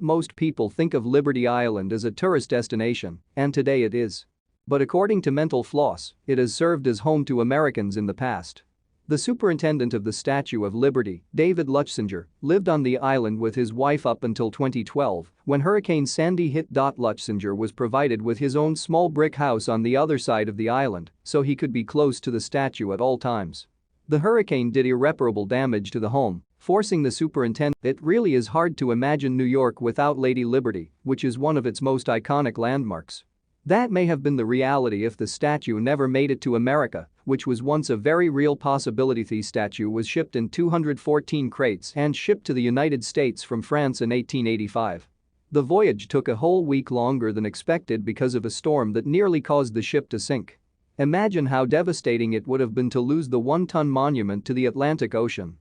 Most people think of Liberty Island as a tourist destination, and today it is. But according to Mental Floss, it has served as home to Americans in the past. The superintendent of the Statue of Liberty, David Luchsinger, lived on the island with his wife up until 2012, when Hurricane Sandy hit. Luchsinger was provided with his own small brick house on the other side of the island, so he could be close to the statue at all times. The hurricane did irreparable damage to the home, forcing the superintendent. It really is hard to imagine New York without Lady Liberty, which is one of its most iconic landmarks. That may have been the reality if the statue never made it to America, which was once a very real possibility. The statue was shipped in 214 crates and shipped to the United States from France in 1885. The voyage took a whole week longer than expected because of a storm that nearly caused the ship to sink. Imagine how devastating it would have been to lose the one-ton monument to the Atlantic Ocean.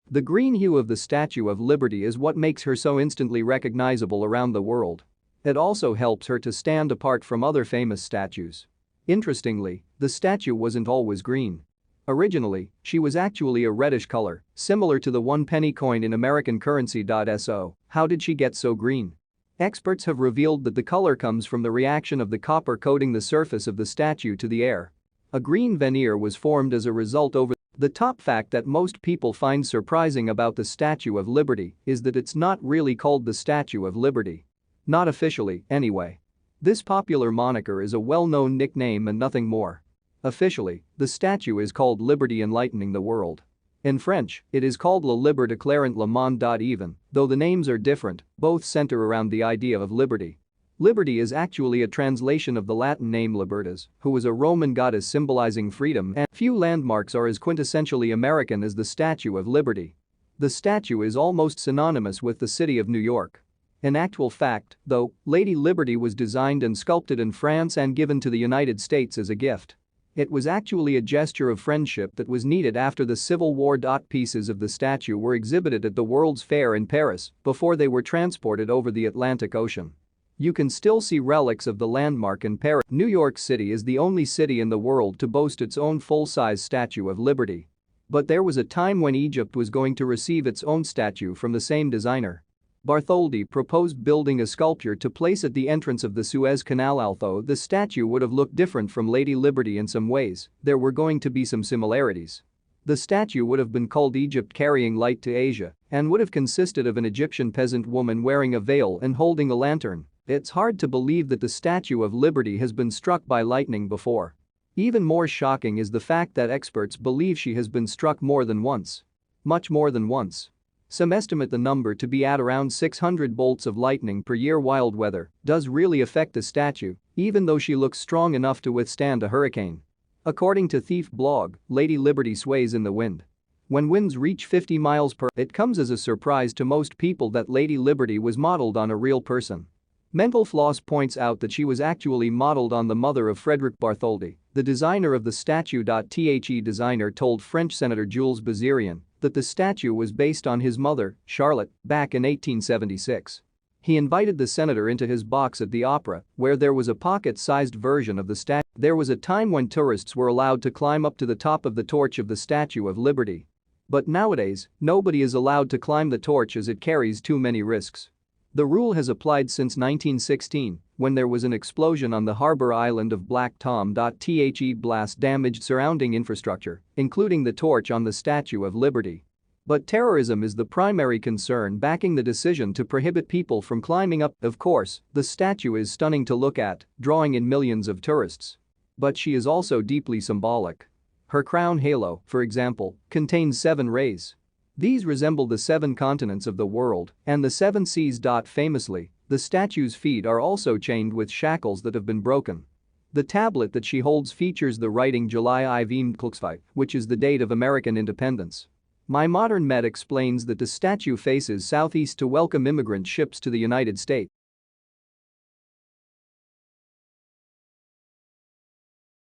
The green hue of the Statue of Liberty is what makes her so instantly recognizable around the world. It also helps her to stand apart from other famous statues. Interestingly, the statue wasn't always green. Originally, she was actually a reddish color, similar to the 1-penny coin in American currency. So, how did she get so green? Experts have revealed that the color comes from the reaction of the copper coating the surface of the statue to the air. A green veneer was formed as a result over. The top fact that most people find surprising about the Statue of Liberty is that it's not really called the Statue of Liberty. Not officially, anyway. This popular moniker is a well-known nickname and nothing more. Officially, the statue is called Liberty Enlightening the World. In French, it is called La Libre Éclairant le Monde. Even though the names are different, both center around the idea of liberty. Liberty is actually a translation of the Latin name Libertas, who was a Roman goddess symbolizing freedom, and few landmarks are as quintessentially American as the Statue of Liberty. The statue is almost synonymous with the city of New York. In actual fact, though, Lady Liberty was designed and sculpted in France and given to the United States as a gift. It was actually a gesture of friendship that was needed after the Civil War. Pieces of the statue were exhibited at the World's Fair in Paris before they were transported over the Atlantic Ocean. You can still see relics of the landmark in Paris. New York City is the only city in the world to boast its own full-size Statue of Liberty. But there was a time when Egypt was going to receive its own statue from the same designer. Bartholdi proposed building a sculpture to place at the entrance of the Suez Canal. Although the statue would have looked different from Lady Liberty in some ways, there were going to be some similarities. The statue would have been called Egypt Carrying Light to Asia and would have consisted of an Egyptian peasant woman wearing a veil and holding a lantern. It's hard to believe that the Statue of Liberty has been struck by lightning before. Even more shocking is the fact that experts believe she has been struck more than once. Much more than once. Some estimate the number to be at around 600 bolts of lightning per year. Wild weather does really affect the statue, even though she looks strong enough to withstand a hurricane. According to Thief blog, Lady Liberty sways in the wind. When winds reach 50 miles per hour, it comes as a surprise to most people that Lady Liberty was modeled on a real person. Mental Floss points out that she was actually modeled on the mother of Frederick Bartholdi, the designer of the statue. The designer told French Senator Jules Bazirien that the statue was based on his mother, Charlotte, back in 1876. He invited the senator into his box at the opera, where there was a pocket-sized version of the statue. There was a time when tourists were allowed to climb up to the top of the torch of the Statue of Liberty. But nowadays, nobody is allowed to climb the torch as it carries too many risks. The rule has applied since 1916, when there was an explosion on the harbor island of Black Tom. The blast damaged surrounding infrastructure, including the torch on the Statue of Liberty. But terrorism is the primary concern backing the decision to prohibit people from climbing up. Of course, the statue is stunning to look at, drawing in millions of tourists. But she is also deeply symbolic. Her crown halo, for example, contains 7 rays. These resemble the 7 continents of the world and the 7 seas. Famously, the statue's feet are also chained with shackles that have been broken. The tablet that she holds features the writing July 1945, which is the date of American independence. My Modern Met explains that the statue faces southeast to welcome immigrant ships to the United States.